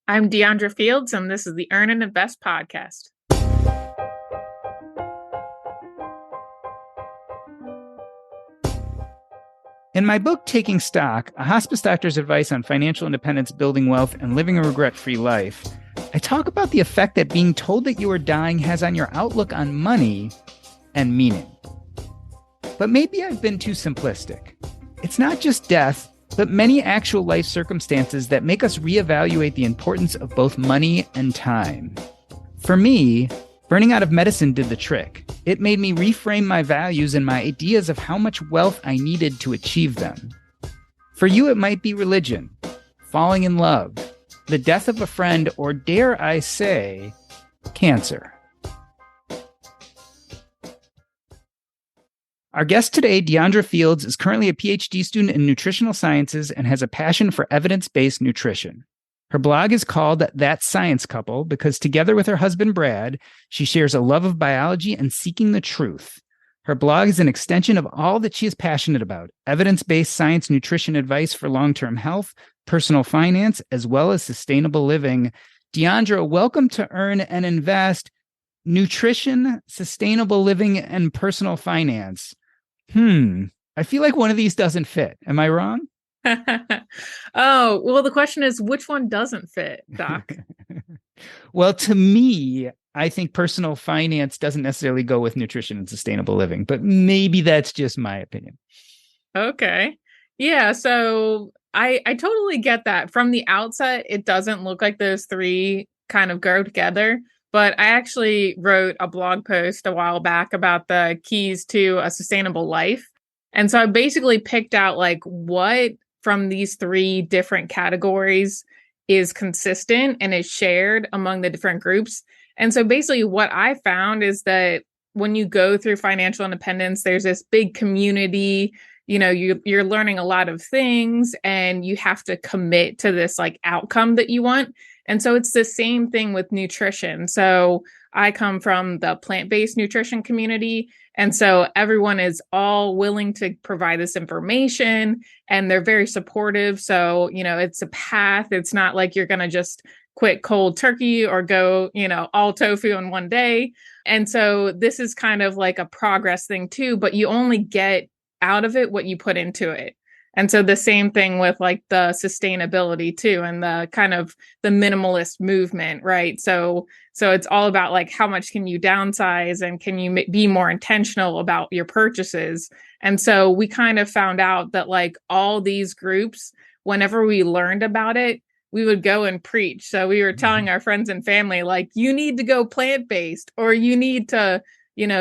I'm Diandra Fields, and this is the Earn and Invest podcast. In my book, Taking Stock, A Hospice Doctor's Advice on Financial Independence, Building Wealth, and Living a Regret-Free Life, I talk about the effect that being told that you are dying has on your outlook on money and meaning. But maybe I've been too simplistic. It's not just death, but many actual life circumstances that make us reevaluate the importance of both money and time. For me, burning out of medicine did the trick. It made me reframe my values and my ideas of how much wealth I needed to achieve them. For you, it might be religion, falling in love, the death of a friend, or dare I say, cancer. Our guest today, Diandra Fields, is currently a PhD student in nutritional sciences and has a passion for evidence-based nutrition. Her blog is called That Science Couple because together with her husband, Brad, she shares a love of biology and seeking the truth. Her blog is an extension of all that she is passionate about, evidence-based science nutrition advice for long-term health, personal finance, as well as sustainable living. Diandra, welcome to Earn and Invest, Nutrition, Sustainable Living, and Personal Finance. I feel like one of these doesn't fit. Am I wrong? Oh, well, the question is, which one doesn't fit, Doc? Well, to me, I think personal finance doesn't necessarily go with nutrition and sustainable living, but maybe that's just my opinion. Okay. Yeah, so I totally get that. From the outset, it doesn't look like those three kind of go together. But I actually wrote a blog post a while back about the keys to a sustainable life. And so I basically picked out like what from these three different categories is consistent and is shared among the different groups. And so basically what I found is that when you go through financial independence, there's this big community, you're learning a lot of things and you have to commit to this like outcome that you want. And so it's the same thing with nutrition. So I come from the plant-based nutrition community. And so everyone is all willing to provide this information and they're very supportive. So, it's a path. It's not like you're going to just quit cold turkey or go, all tofu in one day. And so this is kind of like a progress thing too, but you only get out of it what you put into it. And so the same thing with like the sustainability too, and the kind of the minimalist movement, right? So it's all about like how much can you downsize and can you be more intentional about your purchases? And so we kind of found out that like all these groups, whenever we learned about it, we would go and preach. So we were telling our friends and family, like, you need to go plant-based, or you need to,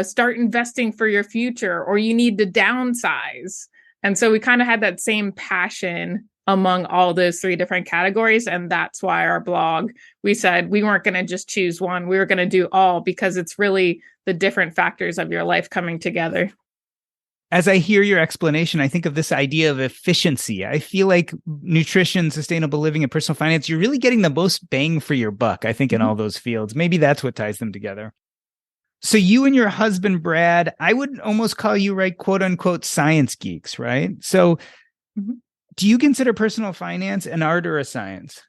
start investing for your future, or you need to downsize. And so we kind of had that same passion among all those three different categories. And that's why our blog, we said we weren't going to just choose one. We were going to do all because it's really the different factors of your life coming together. As I hear your explanation, I think of this idea of efficiency. I feel like nutrition, sustainable living, and personal finance, you're really getting the most bang for your buck, I think, in all those fields. Maybe that's what ties them together. So you and your husband, Brad, I would almost call you, right, quote unquote, science geeks, right? So do you consider personal finance an art or a science?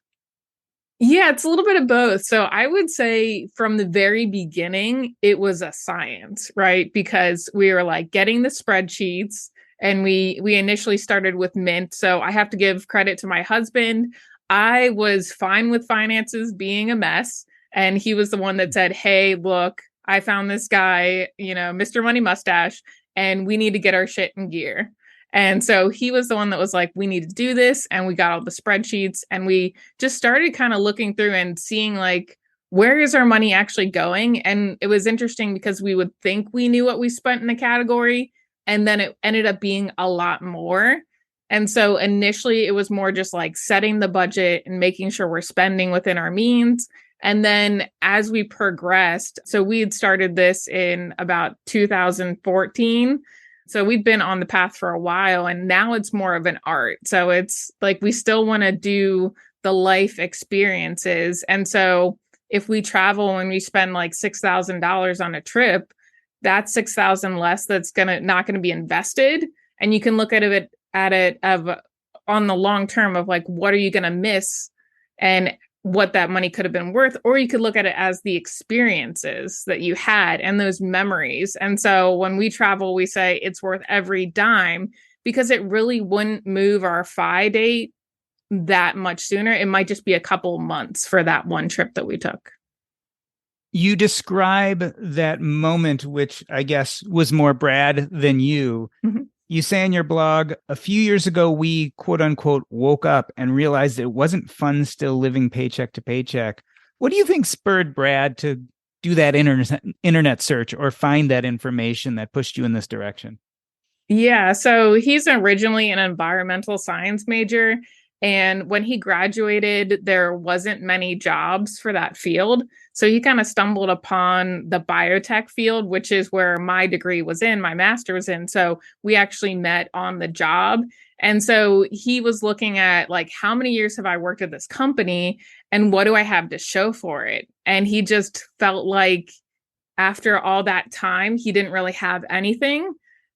Yeah, it's a little bit of both. So I would say from the very beginning, it was a science, right? Because we were like getting the spreadsheets and we initially started with Mint. So I have to give credit to my husband. I was fine with finances being a mess. And he was the one that said, hey, look, I found this guy, Mr. Money Mustache, and we need to get our shit in gear. And so he was the one that was like, we need to do this. And we got all the spreadsheets and we just started kind of looking through and seeing like, where is our money actually going? And it was interesting because we would think we knew what we spent in a category, and then it ended up being a lot more. And so initially it was more just like setting the budget and making sure we're spending within our means. And then as we progressed, so we had started this in about 2014. So we've been on the path for a while, and now it's more of an art. So it's like we still want to do the life experiences. And so if we travel and we spend like $6,000 on a trip, that's $6,000 less that's not going to be invested. And you can look at it on the long term of like, what are you going to miss? And what that money could have been worth, or you could look at it as the experiences that you had and those memories. And so when we travel, we say it's worth every dime because it really wouldn't move our FI date that much sooner. It might just be a couple months for that one trip that we took. You describe that moment, which I guess was more Brad than you. Mm-hmm. You say in your blog, a few years ago, we quote unquote woke up and realized it wasn't fun still living paycheck to paycheck. What do you think spurred Brad to do that internet search or find that information that pushed you in this direction? Yeah, so he's originally an environmental science major. And when he graduated, there wasn't many jobs for that field. So he kind of stumbled upon the biotech field, which is where my degree was in, my master was in. So we actually met on the job. And so he was looking at like, how many years have I worked at this company and what do I have to show for it? And he just felt like after all that time, he didn't really have anything.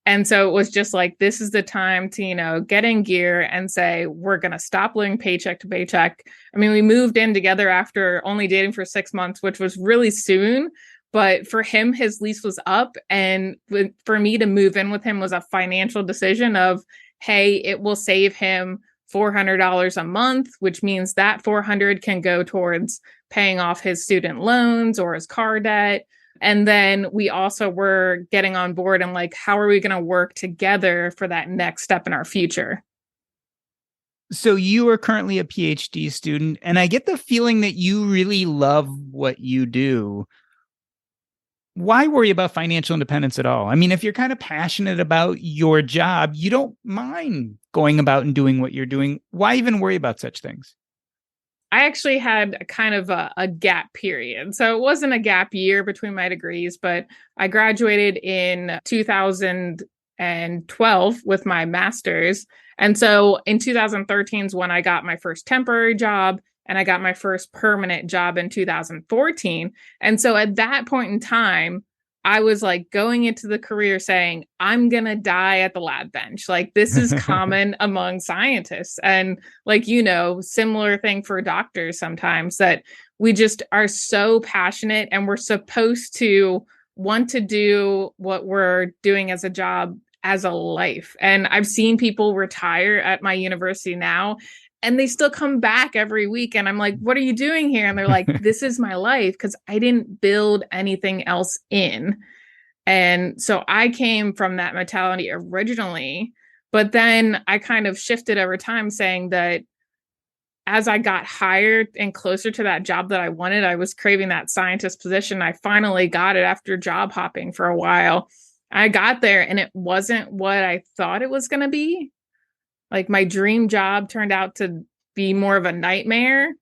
And so it was just like, this is the time to, get in gear and say, we're going to stop living paycheck to paycheck. I mean, we moved in together after only dating for 6 months, which was really soon. But for him, his lease was up. And for me to move in with him was a financial decision of, hey, it will save him $400 a month, which means that 400 can go towards paying off his student loans or his car debt. And then we also were getting on board and like, how are we going to work together for that next step in our future? So you are currently a PhD student, and I get the feeling that you really love what you do. Why worry about financial independence at all? I mean, if you're kind of passionate about your job, you don't mind going about and doing what you're doing. Why even worry about such things? I actually had a kind of a gap period. So it wasn't a gap year between my degrees, but I graduated in 2012 with my master's. And so in 2013 is when I got my first temporary job and I got my first permanent job in 2014. And so at that point in time, I was like going into the career saying, I'm going to die at the lab bench. Like, this is common among scientists. And, like, similar thing for doctors sometimes that we just are so passionate and we're supposed to want to do what we're doing as a job as a life. And I've seen people retire at my university now and they still come back every week. And I'm like, what are you doing here? And they're like, this is my life because I didn't build anything else in. And so I came from that mentality originally, but then I kind of shifted over time saying that as I got hired and closer to that job that I wanted, I was craving that scientist position. I finally got it after job hopping for a while. I got there and it wasn't what I thought it was going to be. Like, my dream job turned out to be more of a nightmare.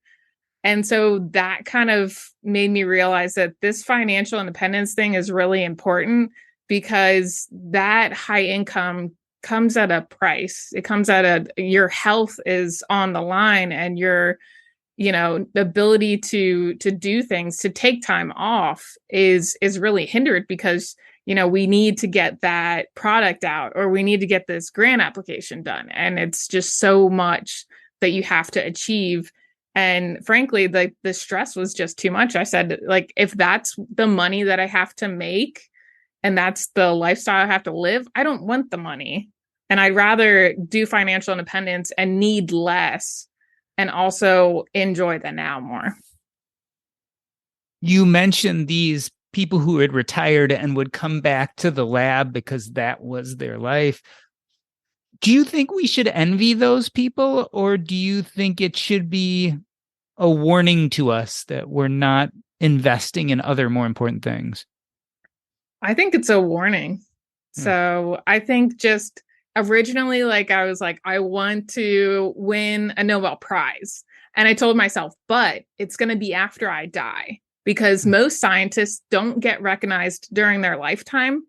And so that kind of made me realize that this financial independence thing is really important because that high income comes at a price. It comes at your health is on the line and your, the ability to do things, to take time off is really hindered because we need to get that product out or we need to get this grant application done. And it's just so much that you have to achieve. And frankly, the stress was just too much. I said, like, if that's the money that I have to make and that's the lifestyle I have to live, I don't want the money. And I'd rather do financial independence and need less and also enjoy the now more. You mentioned these people who had retired and would come back to the lab because that was their life. Do you think we should envy those people, or do you think it should be a warning to us that we're not investing in other more important things? I think it's a warning. Hmm. So I think just originally, like, I was like, I want to win a Nobel Prize. And I told myself, but it's going to be after I die because most scientists don't get recognized during their lifetime.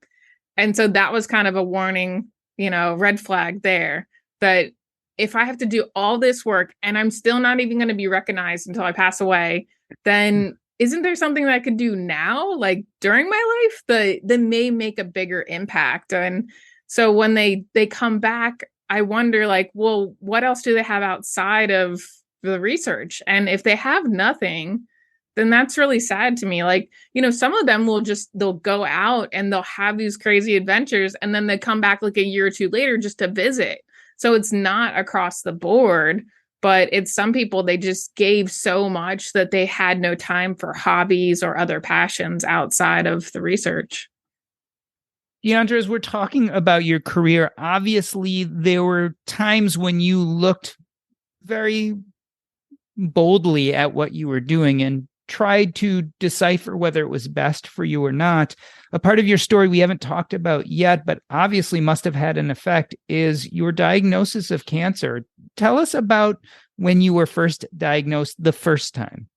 And so that was kind of a warning, red flag there that if I have to do all this work and I'm still not even going to be recognized until I pass away, then isn't there something that I could do now, like during my life, that may make a bigger impact? And so when they come back, I wonder, like, well, what else do they have outside of the research. And if they have nothing, then that's really sad to me. Like, some of them they'll go out and they'll have these crazy adventures and then they come back like a year or two later just to visit. So it's not across the board, but it's some people, they just gave so much that they had no time for hobbies or other passions outside of the research. Diandra, as we're talking about your career, obviously there were times when you looked very boldly at what you were doing and tried to decipher whether it was best for you or not. A part of your story we haven't talked about yet, but obviously must have had an effect, is your diagnosis of cancer. Tell us about when you were first diagnosed the first time.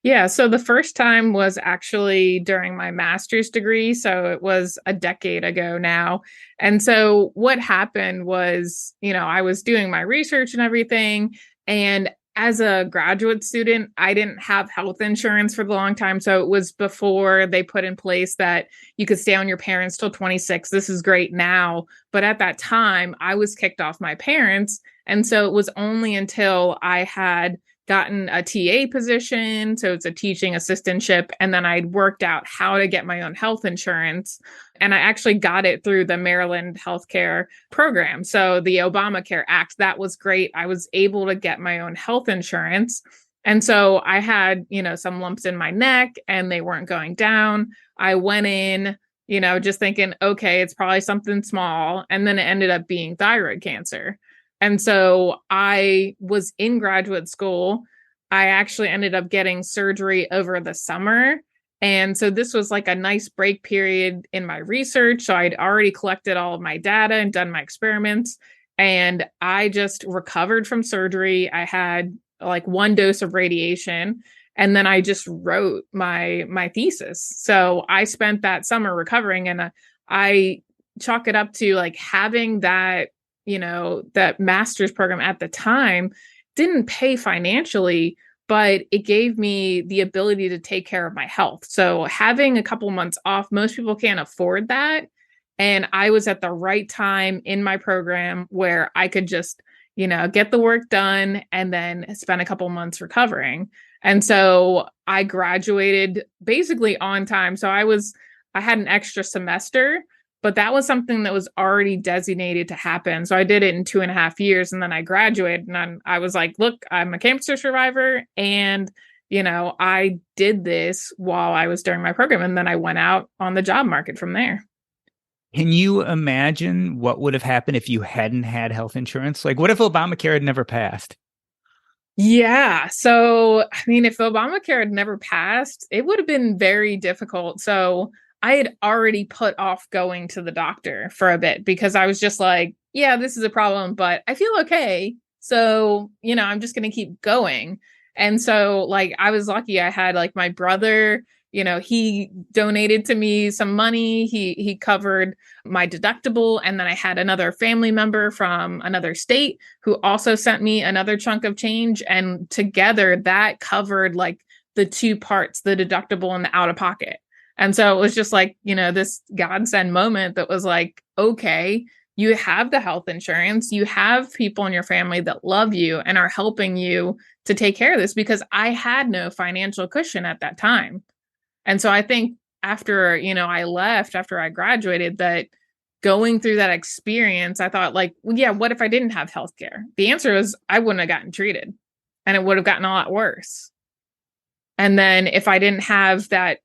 Yeah, so the first time was actually during my master's degree. So it was a decade ago now. And so what happened was, I was doing my research and everything. And as a graduate student, I didn't have health insurance for the long time. So it was before they put in place that you could stay on your parents till 26. This is great now. But at that time, I was kicked off my parents. And so it was only until I had gotten a TA position, so it's a teaching assistantship, and then I'd worked out how to get my own health insurance. And I actually got it through the Maryland healthcare program. So the Obamacare Act, that was great. I was able to get my own health insurance. And so I had, some lumps in my neck and they weren't going down. I went in, just thinking, okay, it's probably something small. And then it ended up being thyroid cancer. And so I was in graduate school. I actually ended up getting surgery over the summer. And so this was like a nice break period in my research. So I'd already collected all of my data and done my experiments. And I just recovered from surgery. I had like one dose of radiation. And then I just wrote my thesis. So I spent that summer recovering, and I chalk it up to like having that that master's program at the time didn't pay financially, but it gave me the ability to take care of my health. So having a couple months off, most people can't afford that. And I was at the right time in my program where I could just, get the work done and then spend a couple months recovering. And so I graduated basically on time. So I had an extra semester, but that was something that was already designated to happen. So I did it in 2.5 years, and then I graduated, and I was like, look, I'm a cancer survivor. And, I did this while I was during my program. And then I went out on the job market from there. Can you imagine what would have happened if you hadn't had health insurance? Like, what if Obamacare had never passed? Yeah. So, I mean, if Obamacare had never passed, it would have been very difficult. So I had already put off going to the doctor for a bit because I was just like, yeah, this is a problem, but I feel okay. So, I'm just going to keep going. And so, like, I was lucky. I had like my brother, he donated to me some money. He covered my deductible. And then I had another family member from another state who also sent me another chunk of change. And together that covered like the two parts, the deductible and the out of pocket. And so it was just like, this godsend moment that was like, okay, you have the health insurance, you have people in your family that love you and are helping you to take care of this, because I had no financial cushion at that time. And so I think after, I left, after I graduated, that going through that experience, I thought like, well, yeah, what if I didn't have healthcare? The answer is I wouldn't have gotten treated, and it would have gotten a lot worse. And then if I didn't have that,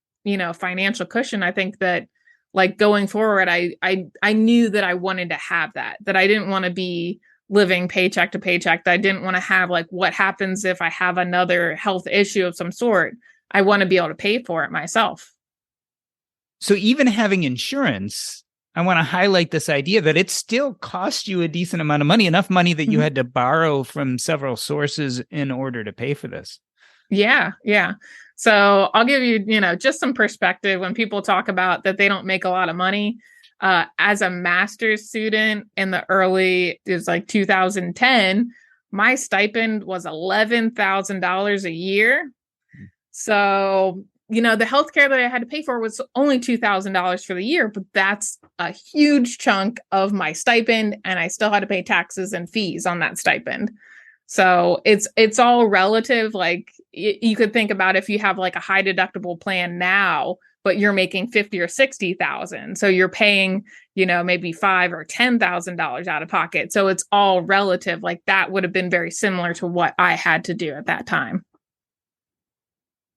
financial cushion, I think that like going forward, I knew that I wanted to have that I didn't want to be living paycheck to paycheck, that I didn't want to have like, what happens if I have another health issue of some sort? I want to be able to pay for it myself. So even having insurance, I want to highlight this idea that it still cost you a decent amount of money, enough money that you had to borrow from several sources in order to pay for this. Yeah. Yeah. So I'll give you, just some perspective when people talk about that they don't make a lot of money. As a master's student in it was like 2010, my stipend was $11,000 a year. So, the healthcare that I had to pay for was only $2,000 for the year, but that's a huge chunk of my stipend. And I still had to pay taxes and fees on that stipend. So it's all relative. Like you could think about if you have like a high deductible plan now, but you're making 50 or 60,000. So you're paying, maybe $5,000 or $10,000 out of pocket. So it's all relative. Like that would have been very similar to what I had to do at that time.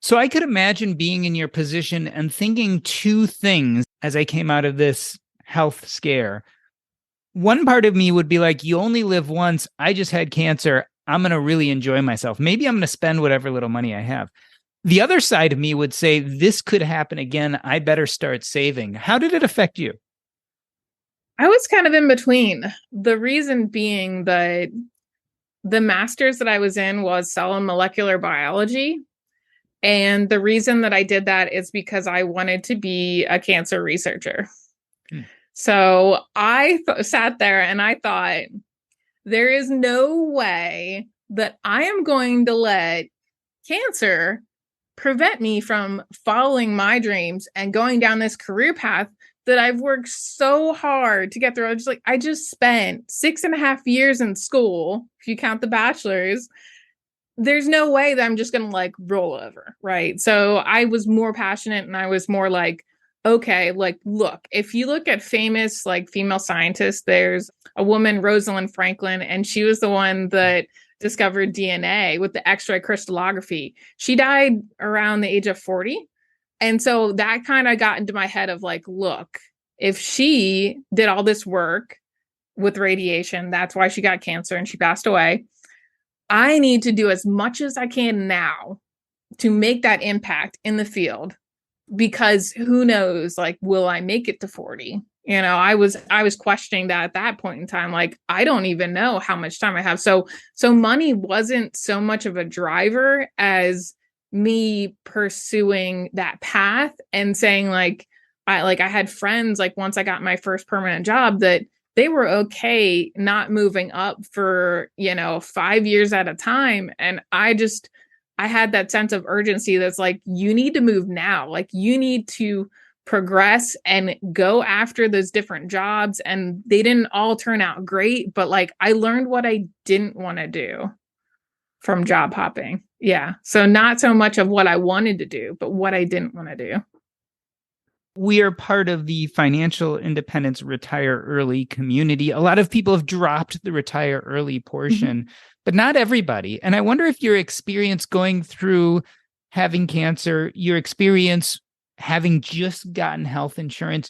So I could imagine being in your position and thinking two things as I came out of this health scare. One part of me would be like, you only live once. I just had cancer. I'm going to really enjoy myself. Maybe I'm going to spend whatever little money I have. The other side of me would say, this could happen again. I better start saving. How did it affect you? I was kind of in between. The reason being that the master's that I was in was cell and molecular biology. And the reason that I did that is because I wanted to be a cancer researcher. Hmm. So I sat there and I thought, there is no way that I am going to let cancer prevent me from following my dreams and going down this career path that I've worked so hard to get through. I just spent 6.5 years in school, if you count the bachelor's. There's no way that I'm just going to like roll over, right? So I was more passionate and I was more like, okay, like, look, if you look at famous like female scientists, there's a woman, Rosalind Franklin, and she was the one that discovered DNA with the X-ray crystallography. She died around the age of 40. And so that kind of got into my head of like, look, if she did all this work with radiation, that's why she got cancer and she passed away. I need to do as much as I can now to make that impact in the field, because who knows, like, will I make it to 40? I was questioning that at that point in time. Like, I don't even know how much time I have. So money wasn't so much of a driver as me pursuing that path and saying like, I had friends, like once I got my first permanent job, that they were okay not moving up for, 5 years at a time. And I had that sense of urgency that's like, you need to move now. Like you need to progress and go after those different jobs. And they didn't all turn out great, but like I learned what I didn't want to do from job hopping. Yeah. So not so much of what I wanted to do, but what I didn't want to do. We are part of the financial independence retire early community. A lot of people have dropped the retire early portion, but not everybody. And I wonder if your experience going through having cancer, your experience having just gotten health insurance,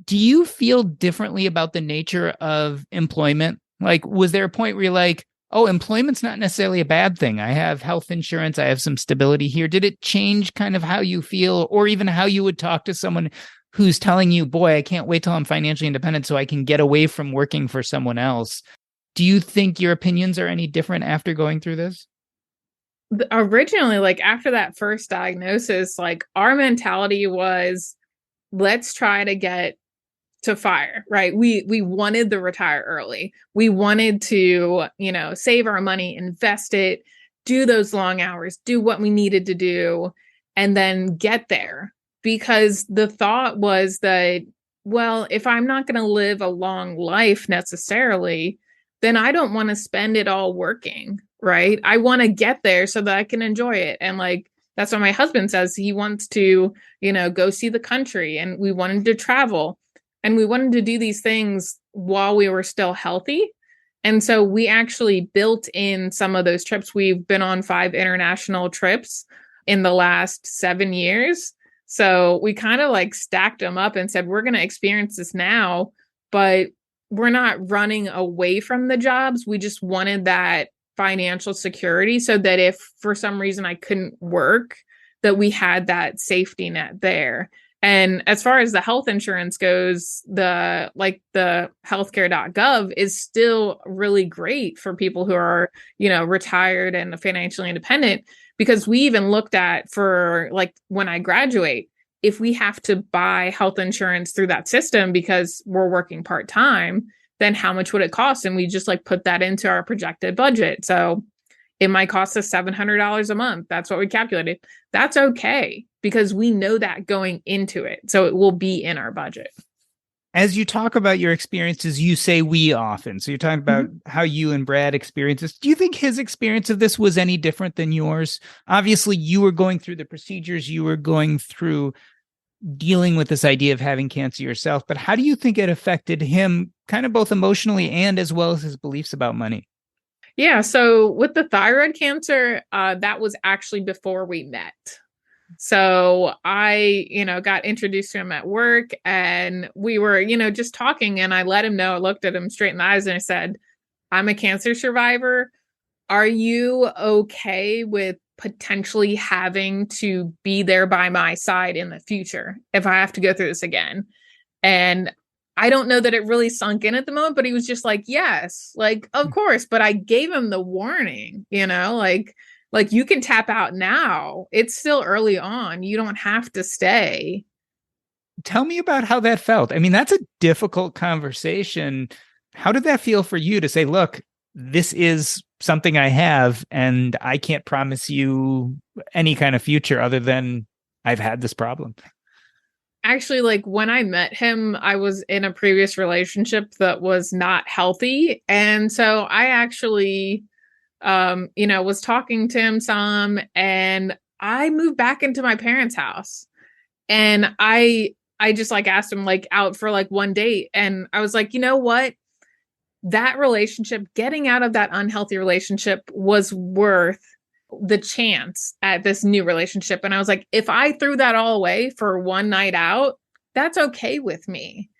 do you feel differently about the nature of employment? Like, was there a point where you're like, oh, employment's not necessarily a bad thing. I have health insurance. I have some stability here. Did it change kind of how you feel, or even how you would talk to someone who's telling you, boy, I can't wait till I'm financially independent so I can get away from working for someone else? Do you think your opinions are any different after going through this? Originally, like after that first diagnosis, like our mentality was, let's try to get to fire, right? We wanted to retire early. We wanted to, save our money, invest it, do those long hours, do what we needed to do, and then get there. Because the thought was that, well, if I'm not going to live a long life necessarily, then I don't want to spend it all working, right? I want to get there so that I can enjoy it. And like, that's what my husband says. He wants to, go see the country, and we wanted to travel. And we wanted to do these things while we were still healthy. And so we actually built in some of those trips. We've been on 5 international trips in the last 7 years. So we kind of like stacked them up and said, we're going to experience this now, but we're not running away from the jobs. We just wanted that financial security so that if for some reason I couldn't work, that we had that safety net there. And as far as the health insurance goes, the healthcare.gov is still really great for people who are, retired and financially independent, because we even looked at, for like when I graduate, if we have to buy health insurance through that system because we're working part-time, then how much would it cost? And we just like put that into our projected budget. So it might cost us $700 a month. That's what we calculated. That's okay, because we know that going into it. So it will be in our budget. As you talk about your experiences, you say we often. So you're talking about Mhm. how you and Brad experience this. Do you think his experience of this was any different than yours? Obviously, you were going through the procedures, you were going through dealing with this idea of having cancer yourself, but how do you think it affected him kind of both emotionally and as well as his beliefs about money? Yeah, so with the thyroid cancer, that was actually before we met. So I, got introduced to him at work and we were, just talking and I let him know, I looked at him straight in the eyes and I said, I'm a cancer survivor. Are you okay with potentially having to be there by my side in the future if I have to go through this again? And I don't know that it really sunk in at the moment, but he was just like, yes, like, of course. But I gave him the warning, like you can tap out now. It's still early on. You don't have to stay. Tell me about how that felt. I mean, that's a difficult conversation. How did that feel for you to say, look, this is something I have, and I can't promise you any kind of future other than I've had this problem? Actually, like when I met him, I was in a previous relationship that was not healthy. And so I actually was talking to him some and I moved back into my parents' house. And I just like asked him like out for like one date and I was like, "You know what? That relationship, getting out of that unhealthy relationship was worth the chance at this new relationship." And I was like, if I threw that all away for one night out, that's okay with me.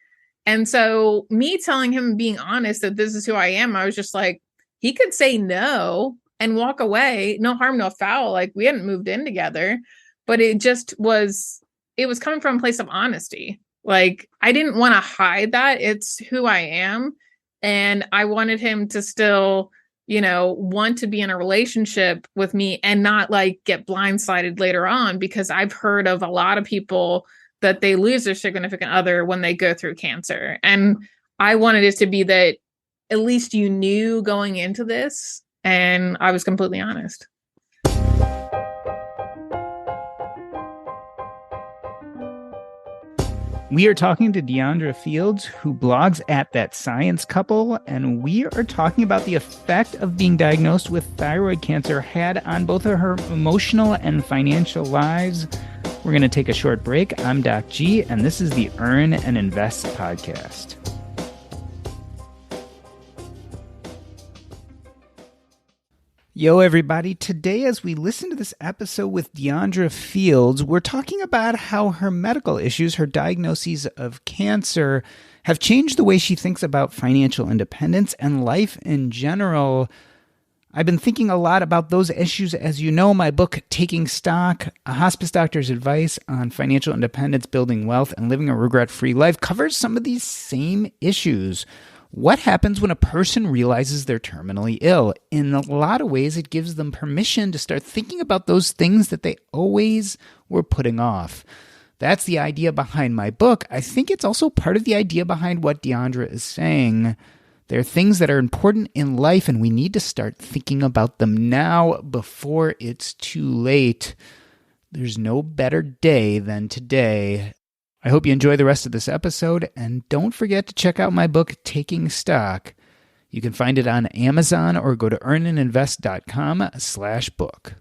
And so, me telling him, being honest that this is who I am, I was just like, he could say no and walk away. No harm, no foul. Like, we hadn't moved in together, but it was coming from a place of honesty. Like, I didn't want to hide that. It's who I am. And I wanted him to still, want to be in a relationship with me and not like get blindsided later on because I've heard of a lot of people that they lose their significant other when they go through cancer. And I wanted it to be that at least you knew going into this. And I was completely honest. We are talking to Diandra Fields, who blogs at That Science Couple, and we are talking about the effect of being diagnosed with thyroid cancer had on both of her emotional and financial lives. We're going to take a short break. I'm Doc G, and this is the Earn and Invest podcast. Yo, everybody. Today, as we listen to this episode with Diandra Fields, we're talking about how her medical issues, her diagnoses of cancer, have changed the way she thinks about financial independence and life in general. I've been thinking a lot about those issues. As you know, my book, Taking Stock, A Hospice Doctor's Advice on Financial Independence, Building Wealth, and Living a Regret-Free Life, covers some of these same issues. What happens when a person realizes they're terminally ill? In a lot of ways, it gives them permission to start thinking about those things that they always were putting off. That's the idea behind my book. I think it's also part of the idea behind what Diandra is saying. There are things that are important in life, and we need to start thinking about them now before it's too late. There's no better day than today. I hope you enjoy the rest of this episode, and don't forget to check out my book, Taking Stock. You can find it on Amazon or go to earnandinvest.com/book.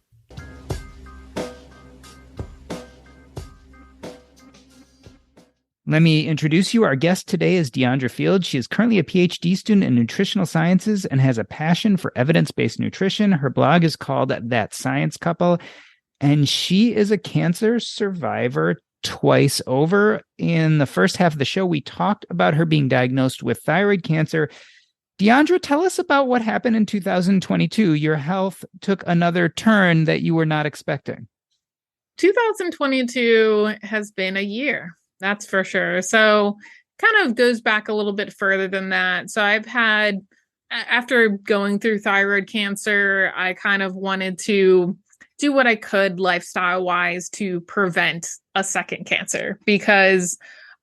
Let me introduce you. Our guest today is Diandra Fields. She is currently a PhD student in nutritional sciences and has a passion for evidence-based nutrition. Her blog is called That Science Couple, and she is a cancer survivor twice over. In the first half of the show, we talked about her being diagnosed with thyroid cancer. Diandra, tell us about what happened in 2022. Your health took another turn that you were not expecting. 2022 has been a year, that's for sure. So, kind of goes back a little bit further than that. So, after going through thyroid cancer, I kind of wanted to do what I could lifestyle wise to prevent a second cancer because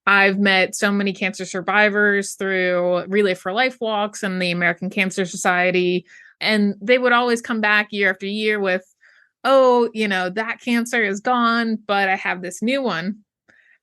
I've met so many cancer survivors through Relay for Life walks and the American Cancer Society. And they would always come back year after year with, oh, that cancer is gone, but I have this new one.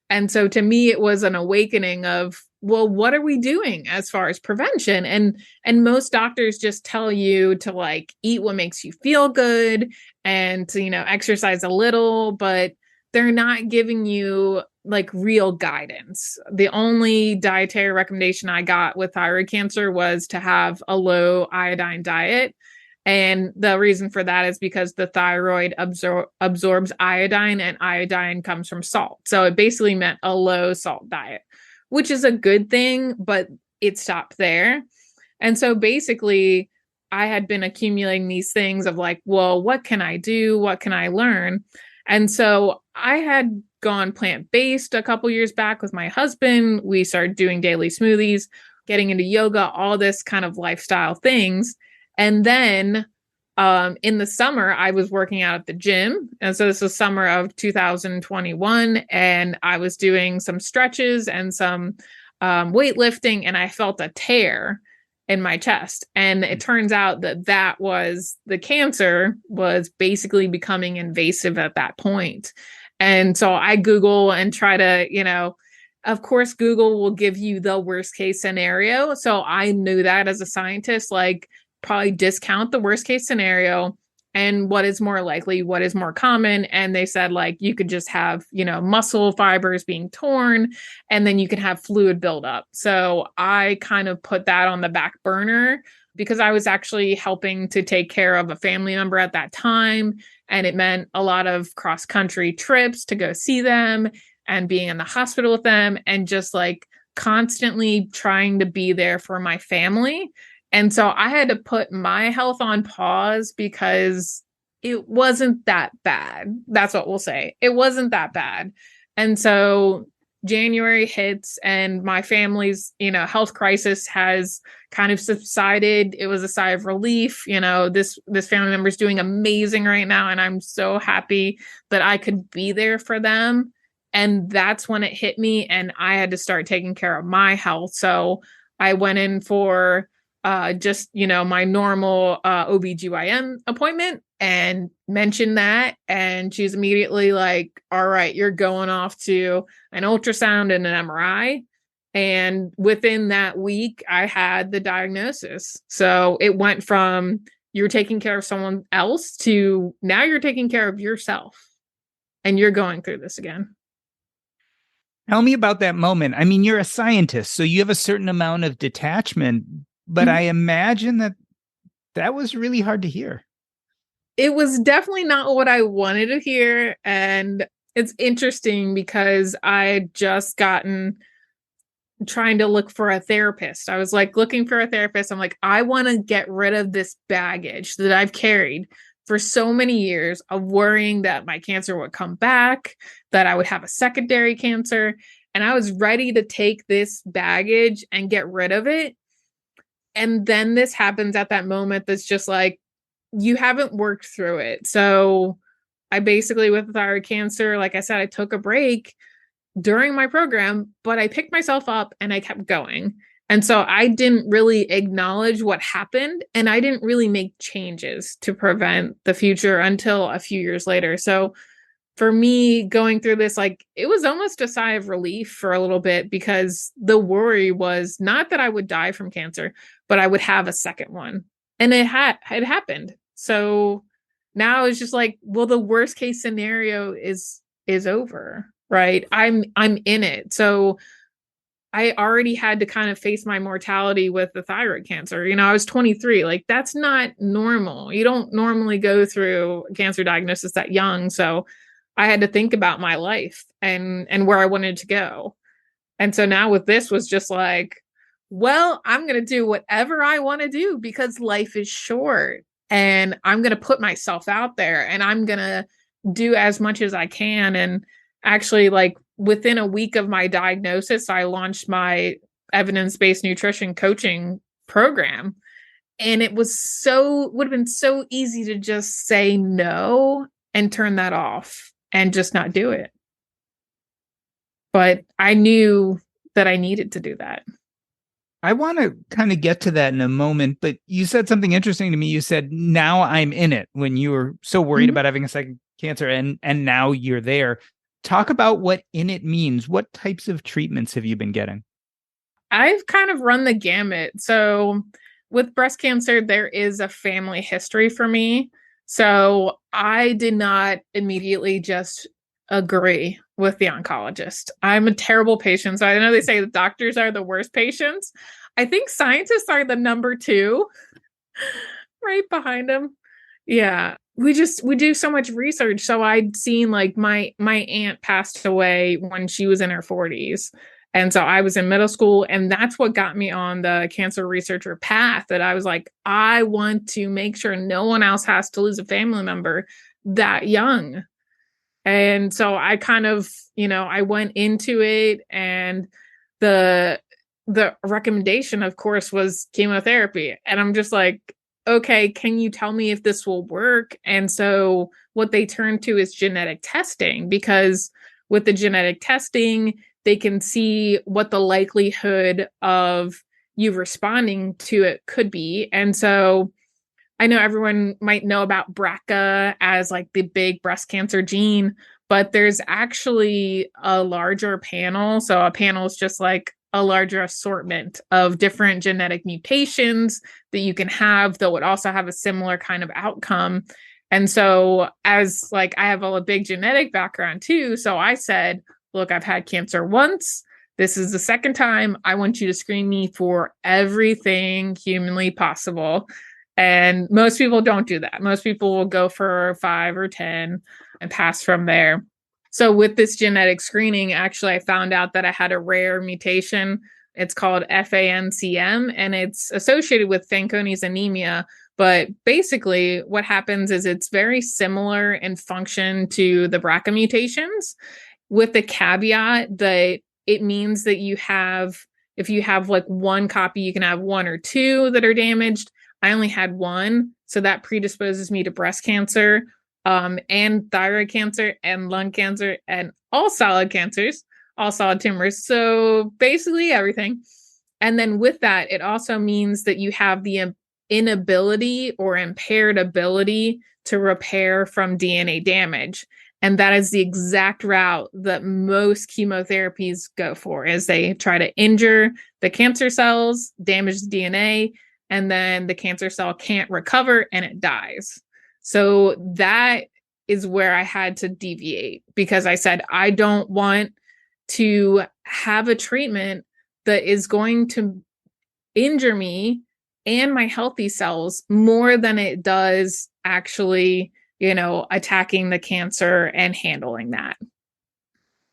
And so to me, it was an awakening of, well, what are we doing as far as prevention? And most doctors just tell you to like eat what makes you feel good and to, exercise a little, but they're not giving you like real guidance. The only dietary recommendation I got with thyroid cancer was to have a low iodine diet. And the reason for that is because the thyroid absorbs iodine, and iodine comes from salt. So it basically meant a low salt diet, which is a good thing, but it stopped there. And so basically, I had been accumulating these things of like, well, what can I do? What can I learn? And so I had gone plant-based a couple years back with my husband. We started doing daily smoothies, getting into yoga, all this kind of lifestyle things. And then in the summer, I was working out at the gym. And so this was summer of 2021. And I was doing some stretches and some weightlifting, and I felt a tear in my chest. And it turns out that that was the cancer was basically becoming invasive at that point. And so I Google and try to, of course, Google will give you the worst case scenario. So I knew that as a scientist, like, probably discount the worst case scenario and what is more likely, what is more common. And they said, like, you could just have, muscle fibers being torn, and then you can have fluid buildup. So I kind of put that on the back burner because I was actually helping to take care of a family member at that time. And it meant a lot of cross country trips to go see them and being in the hospital with them and just like constantly trying to be there for my family. And so I had to put my health on pause because it wasn't that bad. That's what we'll say. It wasn't that bad. And so January hits and my family's, health crisis has kind of subsided. It was a sigh of relief. This family member is doing amazing right now. And I'm so happy that I could be there for them. And that's when it hit me. And I had to start taking care of my health. So I went in for just, my normal OBGYN appointment and mentioned that. And she's immediately like, all right, you're going off to an ultrasound and an MRI. And within that week, I had the diagnosis. So it went from you're taking care of someone else to now you're taking care of yourself and you're going through this again. Tell me about that moment. I mean, you're a scientist, so you have a certain amount of detachment, but I imagine that was really hard to hear. It was definitely not what I wanted to hear. And it's interesting because I had just gotten trying to look for a therapist. I was like looking for a therapist. I'm like, I want to get rid of this baggage that I've carried for so many years of worrying that my cancer would come back, that I would have a secondary cancer. And I was ready to take this baggage and get rid of it. And then this happens at that moment that's just like, you haven't worked through it. So I basically, with thyroid cancer, like I said, I took a break during my program, but I picked myself up and I kept going. And so I didn't really acknowledge what happened, and I didn't really make changes to prevent the future until a few years later. So for me, going through this, like, it was almost a sigh of relief for a little bit because the worry was not that I would die from cancer, but I would have a second one. And it happened. So now it's just like, well, the worst case scenario is over, right? I'm in it. So I already had to kind of face my mortality with the thyroid cancer. I was 23. Like, that's not normal. You don't normally go through a cancer diagnosis that young. So I had to think about my life and where I wanted to go. And so now with this was just like, well, I'm going to do whatever I want to do because life is short, and I'm going to put myself out there and I'm going to do as much as I can. And actually, like, within a week of my diagnosis, I launched my evidence-based nutrition coaching program. And it would have been so easy to just say no and turn that off and just not do it. But I knew that I needed to do that. I want to kind of get to that in a moment, but you said something interesting to me. You said, now I'm in it, when you were so worried about having a second cancer, and now you're there. Talk about what in it means. What types of treatments have you been getting? I've kind of run the gamut. So with breast cancer, there is a family history for me. So I did not immediately just agree with the oncologist. I'm a terrible patient. So I know they say the doctors are the worst patients. I think scientists are the number two, right behind them. Yeah. We do so much research. So I'd seen like my aunt passed away when she was in her 40s. And so I was in middle school, and that's what got me on the cancer researcher path, that I was like, I want to make sure no one else has to lose a family member that young. And so I kind of, I went into it, and the the recommendation, of course, was chemotherapy. And I'm just like, okay, can you tell me if this will work? And so what they turn to is genetic testing, because with the genetic testing, they can see what the likelihood of you responding to it could be. And so I know everyone might know about BRCA as like the big breast cancer gene, but there's actually a larger panel. So a panel is just like a larger assortment of different genetic mutations that you can have that would also have a similar kind of outcome. And so, as like, I have a big genetic background too. So I said, look, I've had cancer once. This is the second time. I want you to screen me for everything humanly possible. And most people don't do that. Most people will go for 5 or 10 and pass from there. So with this genetic screening, actually, I found out that I had a rare mutation. It's called FANCM, and it's associated with Fanconi's anemia. But basically, what happens is it's very similar in function to the BRCA mutations, with the caveat that it means that if you have like one copy, you can have one or two that are damaged. I only had one, so that predisposes me to breast cancer, and thyroid cancer and lung cancer and all solid cancers, all solid tumors. So basically everything. And then with that, it also means that you have the inability or impaired ability to repair from DNA damage. And that is the exact route that most chemotherapies go for, is they try to injure the cancer cells, damage the DNA, and then the cancer cell can't recover and it dies. So that is where I had to deviate, because I said, I don't want to have a treatment that is going to injure me and my healthy cells more than it does actually, attacking the cancer and handling that.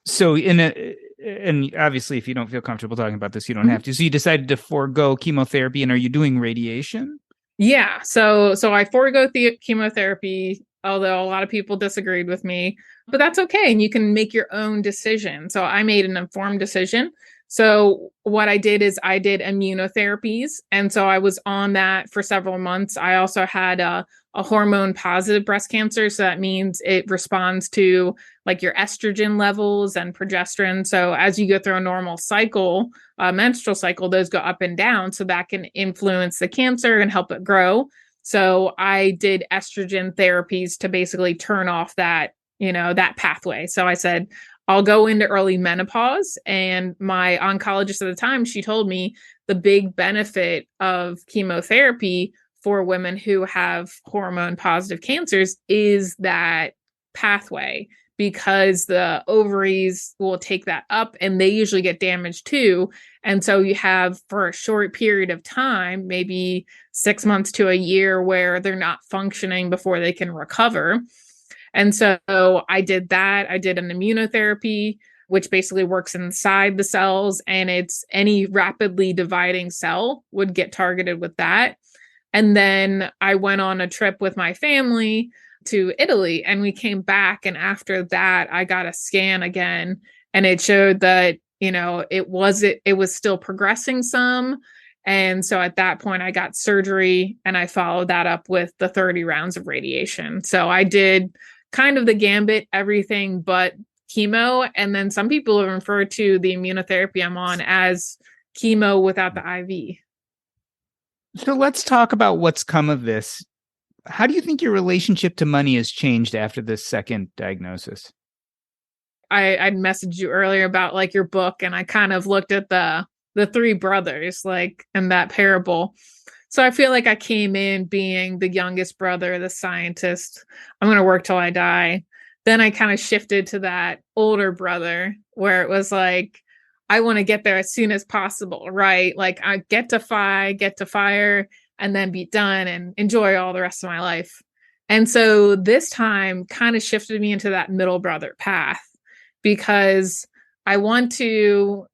So and obviously if you don't feel comfortable talking about this, you don't Mm-hmm. have to. So you decided to forego chemotherapy, and are you doing radiation? Yeah, so I forego the chemotherapy, although a lot of people disagreed with me, but that's okay, and you can make your own decision. So I made an informed decision. So what I did is I did immunotherapies, and so I was on that for several months. I also had a hormone positive breast cancer, so that means it responds to like your estrogen levels and progesterone. So as you go through a normal cycle, menstrual cycle, those go up and down. So that can influence the cancer and help it grow. So I did estrogen therapies to basically turn off that, that pathway. So I said, I'll go into early menopause. And my oncologist at the time, she told me the big benefit of chemotherapy for women who have hormone positive cancers is that pathway, because the ovaries will take that up and they usually get damaged too. And so you have, for a short period of time, maybe 6 months to a year, where they're not functioning before they can recover. And so I did that. I did an immunotherapy, which basically works inside the cells, and it's any rapidly dividing cell would get targeted with that. And then I went on a trip with my family to Italy, and we came back. And after that, I got a scan again, and it showed that, it was still progressing some. And so at that point, I got surgery, and I followed that up with the 30 rounds of radiation. So I did kind of the gambit, everything but chemo. And then some people refer to the immunotherapy I'm on as chemo without the IV. So let's talk about what's come of this. How do you think your relationship to money has changed after this second diagnosis? I'd messaged you earlier about like your book, and I kind of looked at the three brothers, like in that parable. So I feel like I came in being the youngest brother, the scientist. I'm going to work till I die. Then I kind of shifted to that older brother where it was like, I want to get there as soon as possible, right? Like I get to fire, and then be done and enjoy all the rest of my life. And so this time kind of shifted me into that middle brother path because I want to,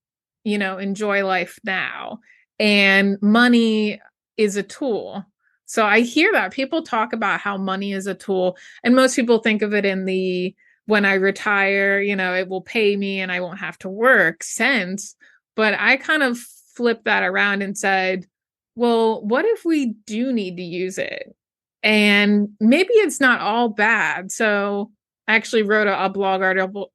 enjoy life now. And money is a tool. So I hear that people talk about how money is a tool, and most people think of it in the when I retire, it will pay me and I won't have to work sense. But I kind of flipped that around and said, well, what if we do need to use it? And maybe it's not all bad. So I actually wrote a blog article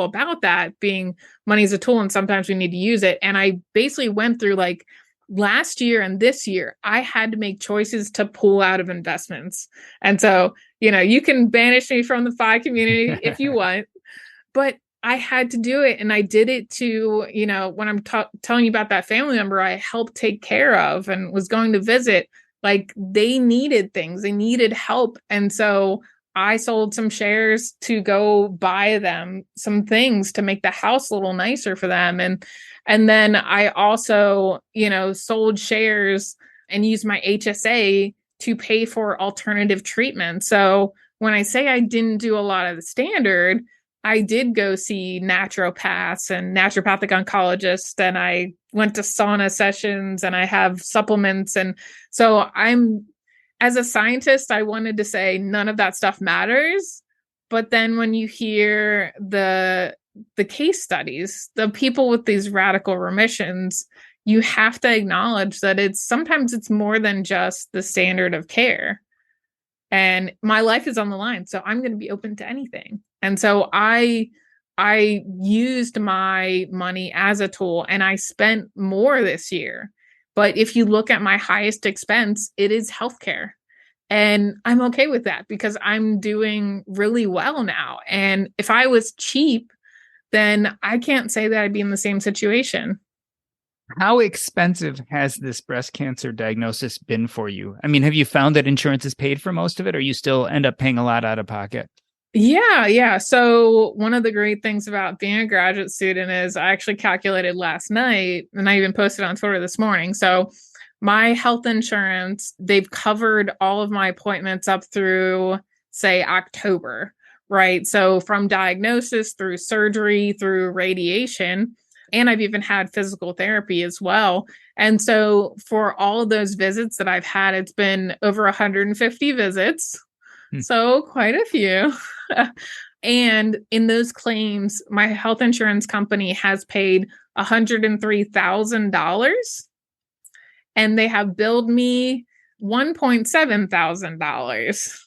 about that being money is a tool and sometimes we need to use it. And I basically went through like last year and this year, I had to make choices to pull out of investments. And so, you can banish me from the FI community if you want, but I had to do it. And I did it to, when I'm telling you about that family member I helped take care of and was going to visit, like they needed things, they needed help. And so I sold some shares to go buy them some things to make the house a little nicer for them. And then I also, sold shares and used my HSA to pay for alternative treatment. So when I say I didn't do a lot of the standard, I did go see naturopaths and naturopathic oncologists, and I went to sauna sessions, and I have supplements. And so as a scientist, I wanted to say none of that stuff matters. But then when you hear the case studies, the people with these radical remissions, you have to acknowledge that sometimes it's more than just the standard of care. And my life is on the line, so I'm going to be open to anything. And so I used my money as a tool, and I spent more this year. But if you look at my highest expense, it is healthcare. And I'm okay with that because I'm doing really well now. And if I was cheap, then I can't say that I'd be in the same situation. How expensive has this breast cancer diagnosis been for you? I mean, have you found that insurance is paid for most of it, or you still end up paying a lot out of pocket? Yeah. So one of the great things about being a graduate student is I actually calculated last night, and I even posted on Twitter this morning. So my health insurance, they've covered all of my appointments up through, say, October, right? So from diagnosis through surgery, through radiation, and I've even had physical therapy as well. And so for all of those visits that I've had, it's been over 150 visits. So quite a few. And in those claims, my health insurance company has paid $103,000, and they have billed me $1,700.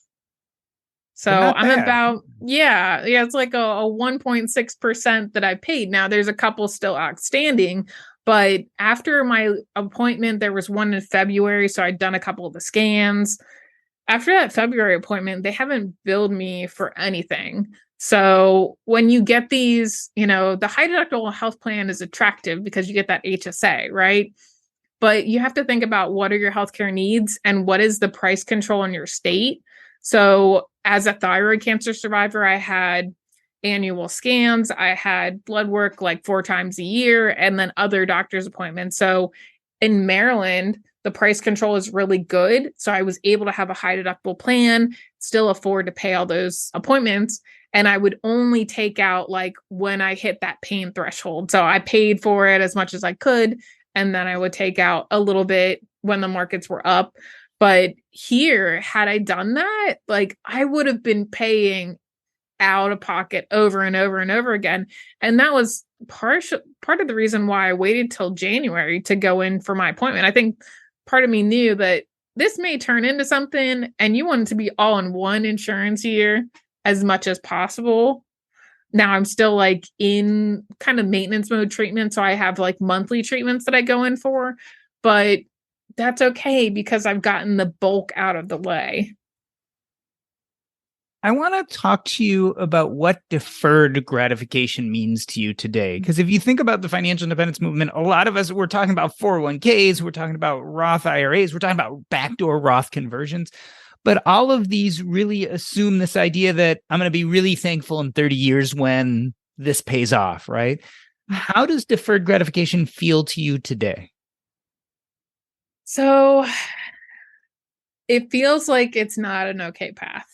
So But not I'm bad. about, yeah, it's like a 1.6% that I paid. Now there's a couple still outstanding, but after my appointment, there was one in February. So I'd done a couple of the scans. After that February appointment, they haven't billed me for anything. So when you get these, the high deductible health plan is attractive because you get that HSA, right? But you have to think about what are your healthcare needs and what is the price control in your state. So as a thyroid cancer survivor, I had annual scans, I had blood work like 4 times a year, and then other doctor's appointments. So in Maryland, the price control is really good. So I was able to have a high deductible plan, still afford to pay all those appointments. And I would only take out like when I hit that pain threshold. So I paid for it as much as I could. And then I would take out a little bit when the markets were up. But here, had I done that, like I would have been paying out of pocket over and over and over again. And that was part of the reason why I waited till January to go in for my appointment. I think part of me knew that this may turn into something, and you want it to be all in one insurance year as much as possible. Now I'm still like in kind of maintenance mode treatment. So I have like monthly treatments that I go in for, but that's okay because I've gotten the bulk out of the way. I want to talk to you about what deferred gratification means to you today. Because if you think about the financial independence movement, a lot of us, we're talking about 401ks, we're talking about Roth IRAs, we're talking about backdoor Roth conversions. But all of these really assume this idea that I'm going to be really thankful in 30 years when this pays off, right? How does deferred gratification feel to you today? So it feels like it's not an okay path.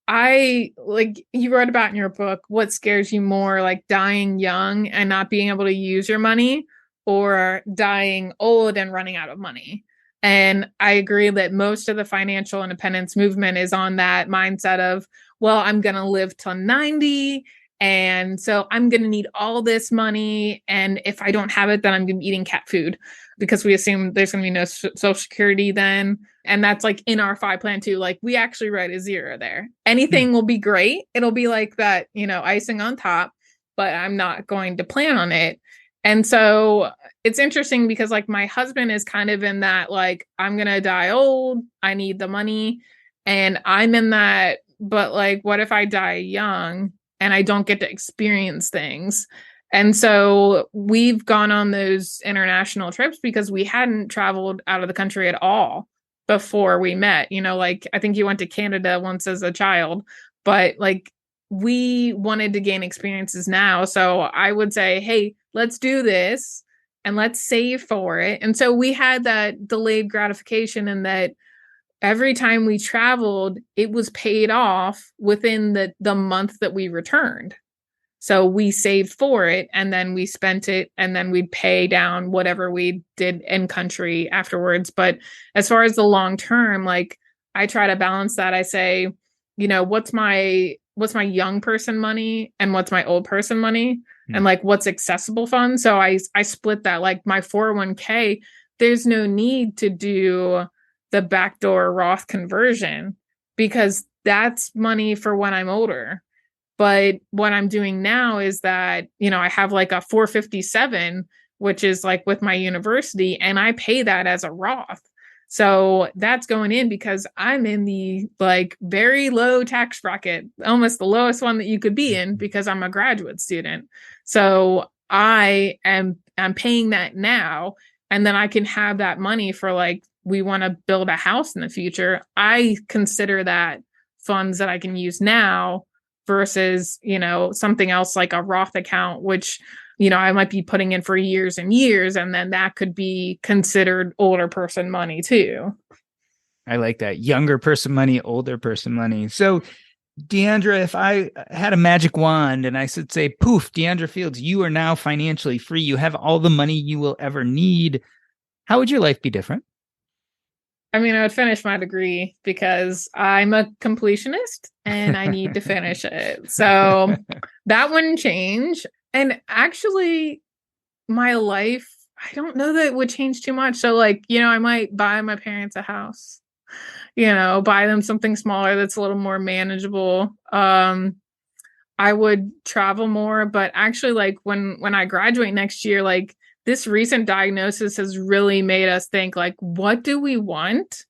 I like you wrote about in your book, what scares you more, like dying young and not being able to use your money, or dying old and running out of money. And I agree that most of the financial independence movement is on that mindset of, well, I'm going to live till 90. And so I'm going to need all this money. And if I don't have it, then I'm going to be eating cat food because we assume there's going to be no social security then. And that's like in our 5 plan too. Like we actually write a zero there. Hmm. Anything will be great. It'll be like that, icing on top, but I'm not going to plan on it. And so it's interesting because like my husband is kind of in that, like, I'm going to die old. I need the money. And I'm in that, but like, what if I die young and I don't get to experience things? And so we've gone on those international trips because we hadn't traveled out of the country at all before we met. Like I think you went to Canada once as a child, but like we wanted to gain experiences now. So I would say, hey, let's do this and let's save for it. And so we had that delayed gratification in that every time we traveled, it was paid off within the month that we returned. So we saved for it and then we spent it and then we'd pay down whatever we did in country afterwards. But as far as the long term, like I try to balance that. I say, what's my young person money and what's my old person money and like what's accessible funds. So I split that. Like my 401k, there's no need to do the backdoor Roth conversion because that's money for when I'm older. But what I'm doing now is that, I have like a 457, which is like with my university, and I pay that as a Roth. So that's going in because I'm in the like very low tax bracket, almost the lowest one that you could be in because I'm a graduate student. So I'm paying that now, and then I can have that money for like we want to build a house in the future. I consider that funds that I can use now versus, something else like a Roth account, which, I might be putting in for years and years. And then that could be considered older person money too. I like that. Younger person money, older person money. So, Diandra, if I had a magic wand and I should say, poof, Diandra Fields, you are now financially free. You have all the money you will ever need. How would your life be different? I mean, I would finish my degree because I'm a completionist and I need to finish it. So that wouldn't change. And actually, my life, I don't know that it would change too much. So, like, I might buy my parents a house, buy them something smaller that's a little more manageable. I would travel more, but actually, like, when I graduate next year, like, this recent diagnosis has really made us think, like, what do we want?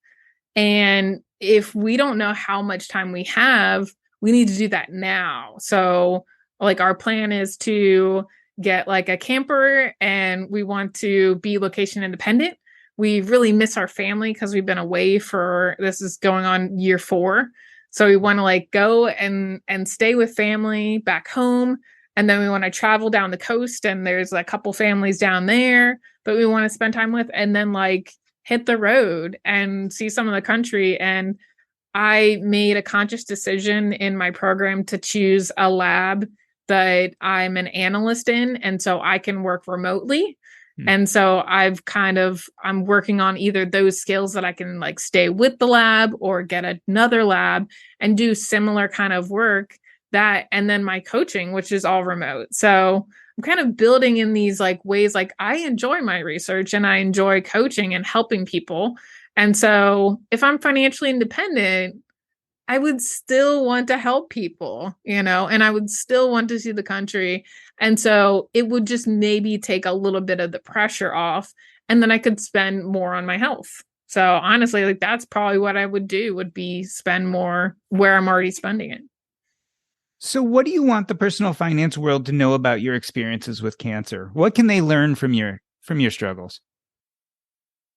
And if we don't know how much time we have, we need to do that now. So, like, our plan is to get like a camper and we want to be location independent. We really miss our family because we've been away for this is going on year 4. So we want to like go and stay with family back home. And then we want to travel down the coast and there's a couple families down there that we want to spend time with and then like hit the road and see some of the country. And I made a conscious decision in my program to choose a lab that I'm an analyst in. And so I can work remotely. And so I'm working on either those skills that I can like stay with the lab or get another lab and do similar kind of work that, and then my coaching, which is all remote. So I'm kind of building in these like ways, like I enjoy my research and I enjoy coaching and helping people. And so if I'm financially independent, I would still want to help people, and I would still want to see the country. And so it would just maybe take a little bit of the pressure off, and then I could spend more on my health. So honestly, like that's probably what I would do would be spend more where I'm already spending it. So, what do you want the personal finance world to know about your experiences with cancer? What can they learn from your struggles?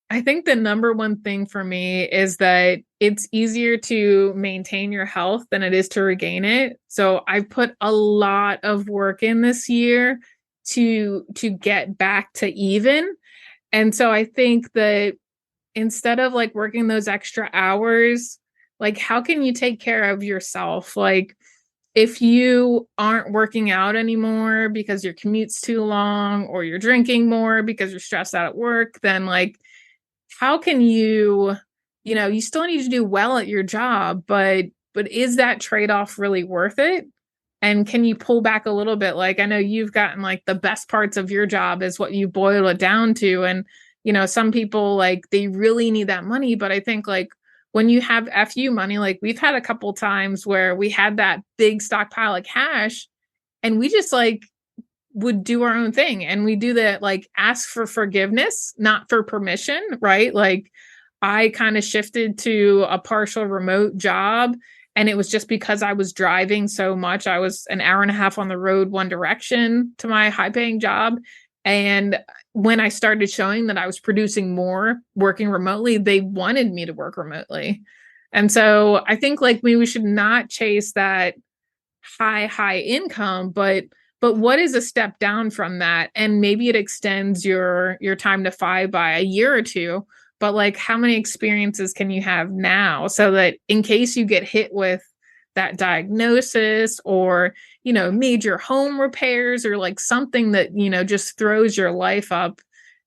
I think the number one thing for me is that it's easier to maintain your health than it is to regain it. So I've put a lot of work in this year to get back to even. And so I think that instead of like working those extra hours, like how can you take care of yourself? Like if you aren't working out anymore because your commute's too long or you're drinking more because you're stressed out at work, then like how can you, you still need to do well at your job, but is that trade-off really worth it? And can you pull back a little bit? Like I know you've gotten like the best parts of your job is what you boil it down to. And some people like they really need that money, but I think like when you have FU money, like we've had a couple times where we had that big stockpile of cash and we just like would do our own thing and we do that like ask for forgiveness not for permission, right? Like I kind of shifted to a partial remote job and it was just because I was driving so much. I was an hour and a half on the road one direction to my high paying job, and when I started showing that I was producing more working remotely, they wanted me to work remotely. And so I think like we should not chase that high income, but what is a step down from that? And maybe it extends your time to five by a year or two, but like how many experiences can you have now so that in case you get hit with that diagnosis or major home repairs or like something that just throws your life up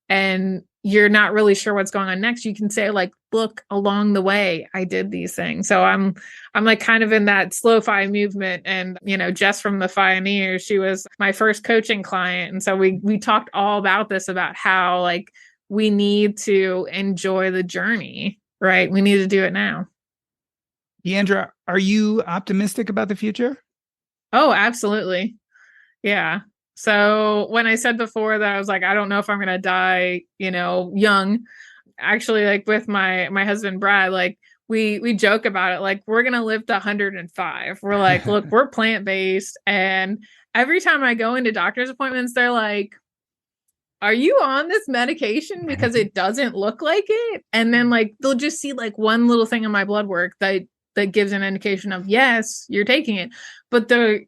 and you're not really sure what's going on next, you can say like, look, along the way I did these things. So I'm like kind of in that slow fi movement. And Jess from the Pioneers, she was my first coaching client, and so we talked all about this, about how like we need to enjoy the journey, right? We need to do it now. Diandra, are you optimistic about the future? Oh, absolutely. Yeah. So when I said before that I was like, I don't know if I'm gonna die, young, actually, like with my husband Brad, like we joke about it, like we're gonna live to 105. We're like, look, we're plant-based, and every time I go into doctor's appointments, they're like, are you on this medication? Because it doesn't look like it. And then like they'll just see like one little thing in my blood work that gives an indication of yes, you're taking it. But they're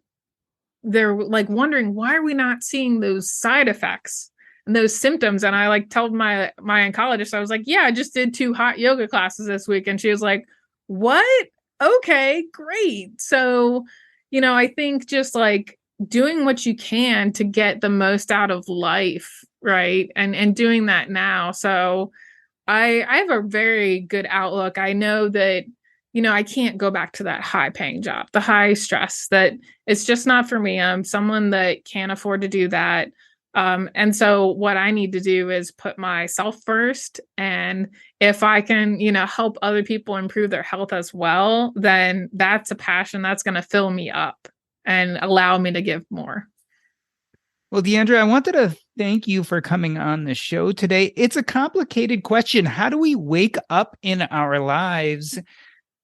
like wondering, why are we not seeing those side effects and those symptoms? And I like told my oncologist, I was like, yeah, I just did 2 hot yoga classes this week. And she was like, what? Okay, great. So I think just like doing what you can to get the most out of life, right? And doing that now. So I have a very good outlook. I know that I can't go back to that high paying job, the high stress, that it's just not for me. I'm someone that can't afford to do that. And so what I need to do is put myself first. And if I can, help other people improve their health as well, then that's a passion that's going to fill me up and allow me to give more. Well, Diandra, I wanted to thank you for coming on the show today. It's a complicated question. How do we wake up in our lives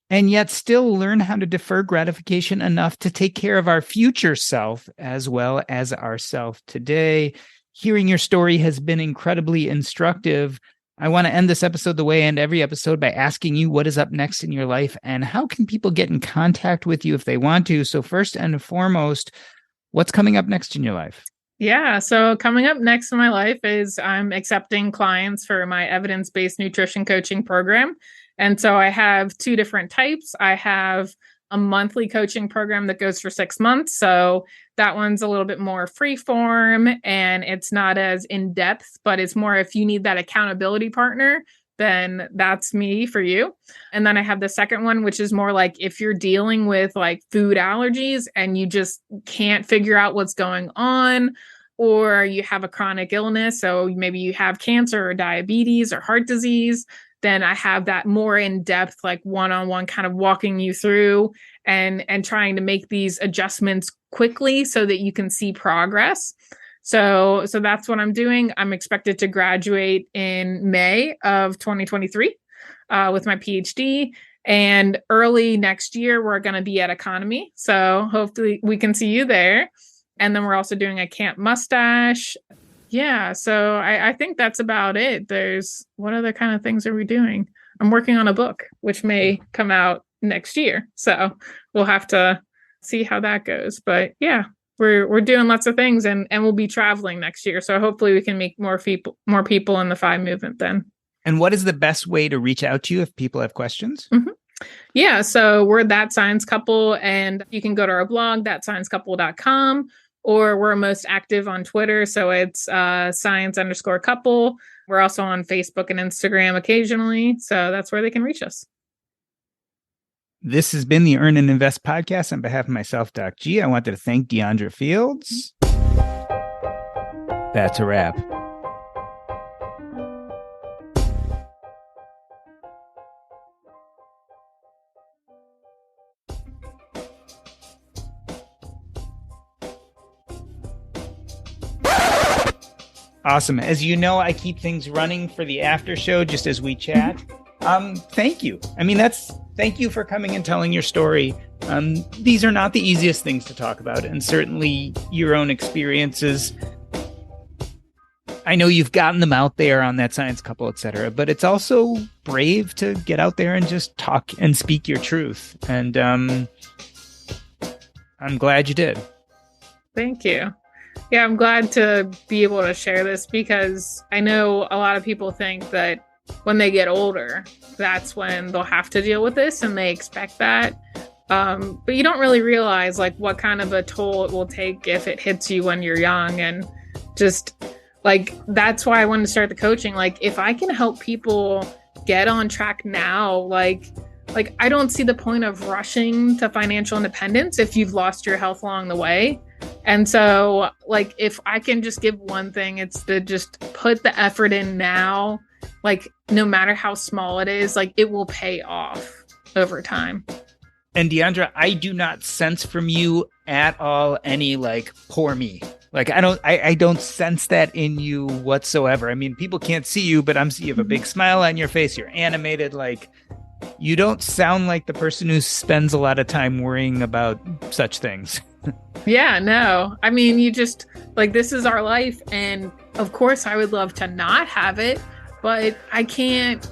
and yet still learn how to defer gratification enough to take care of our future self as well as ourself today? Hearing your story has been incredibly instructive. I want to end this episode the way I end every episode by asking you what is up next in your life and how can people get in contact with you if they want to. So first and foremost, what's coming up next in your life? Yeah. So coming up next in my life is I'm accepting clients for my evidence-based nutrition coaching program. And so I have 2 different types. I have a monthly coaching program that goes for 6 months. So that one's a little bit more free form and it's not as in depth, but it's more if you need that accountability partner, then that's me for you. And then I have the second one, which is more like if you're dealing with like food allergies and you just can't figure out what's going on, or you have a chronic illness. So maybe you have cancer or diabetes or heart disease, then I have that more in-depth, like one-on-one kind of walking you through and trying to make these adjustments quickly so that you can see progress. So that's what I'm doing. I'm expected to graduate in May of 2023. with my PhD. And early next year, we're going to be at Economy. So hopefully we can see you there. And then we're also doing a Camp Mustache. Yeah. So I think that's about it. What other kind of things are we doing? I'm working on a book, which may come out next year. So we'll have to see how that goes. But yeah, we're doing lots of things, and we'll be traveling next year. So hopefully we can meet more people in the FI movement then. And what is the best way to reach out to you if people have questions? Mm-hmm. Yeah, so we're That Science Couple, and you can go to our blog, thatsciencecouple.com, or we're most active on Twitter. So it's science_couple. We're also on Facebook and Instagram occasionally. So that's where they can reach us. This has been the Earn and Invest podcast. On behalf of myself, Doc G, I wanted to thank Diandra Fields. That's a wrap. Awesome. As you know, I keep things running for the after show just as we chat. Thank you. Thank you for coming and telling your story. These are not the easiest things to talk about, and certainly your own experiences. I know you've gotten them out there on That Science Couple, etc., but it's also brave to get out there and just talk and speak your truth. And I'm glad you did. Thank you. Yeah, I'm glad to be able to share this, because I know a lot of people think that when they get older, that's when they'll have to deal with this, and they expect that. But you don't really realize like what kind of a toll it will take if it hits you when you're young. And just like, that's why I wanted to start the coaching. Like, if I can help people get on track now, like I don't see the point of rushing to financial independence if you've lost your health along the way. And so, like, if I can just give one thing, it's to just put the effort in now. Like, no matter how small it is, like, it will pay off over time. And Diandra, I do not sense from you at all any like, poor me. Like, I don't sense that in you whatsoever. I mean, people can't see you, but you have a big smile on your face. You're animated. Like, you don't sound like the person who spends a lot of time worrying about such things. Yeah, no. I mean, you just, like, this is our life. And of course, I would love to not have it, but I can't,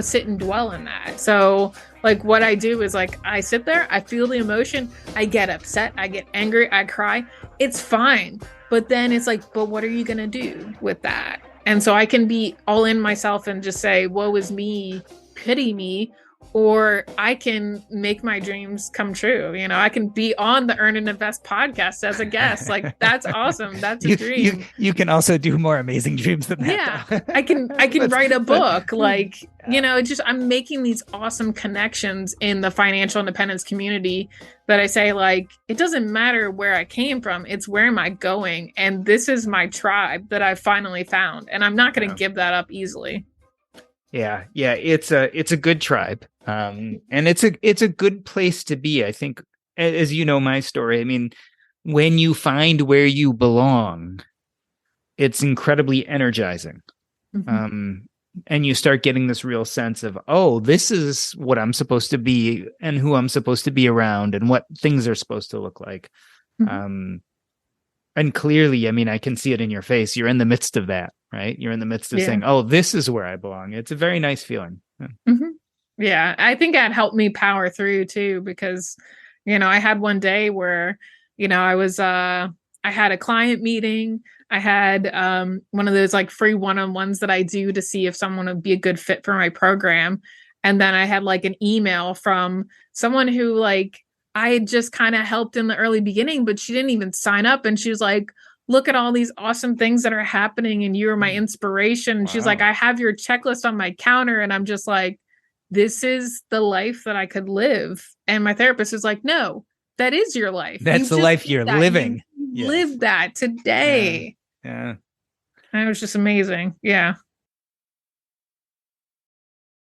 sit and dwell in that. So, like, what I do is, like, I sit there, I feel the emotion, I get upset, I get angry, I cry. It's fine. But then it's like, but what are you going to do with that? And so I can be all in myself and just say, woe is me, pity me. Or I can make my dreams come true. I can be on the Earn and Invest podcast as a guest. Like, that's awesome. That's a dream. You can also do more amazing dreams than that. Yeah, I can write a book. Like, I'm making these awesome connections in the financial independence community that I say, like, it doesn't matter where I came from. It's where am I going? And this is my tribe that I've finally found. And I'm not going to give that up easily. Yeah. It's a good tribe. And it's a good place to be. I think, as you know, my story, I mean, when you find where you belong, it's incredibly energizing. Mm-hmm. And you start getting this real sense of, oh, this is what I'm supposed to be and who I'm supposed to be around and what things are supposed to look like. Mm-hmm. And clearly, I mean, I can see it in your face. You're in the midst of that, right? You're in the midst of saying, oh, this is where I belong. It's a very nice feeling. Mm-hmm. Yeah, I think that helped me power through too, because, I had one day where, I had a client meeting. I had one of those like free one-on-ones that I do to see if someone would be a good fit for my program. And then I had like an email from someone who, like, I had just kind of helped in the early beginning, but she didn't even sign up. And she was like, look at all these awesome things that are happening, and you are my inspiration. Wow. She's like, I have your checklist on my counter. And I'm just like, this is the life that I could live. And my therapist is like, no, that is your life. That's the life you're living. Live that today. Yeah. And it was just amazing. Yeah.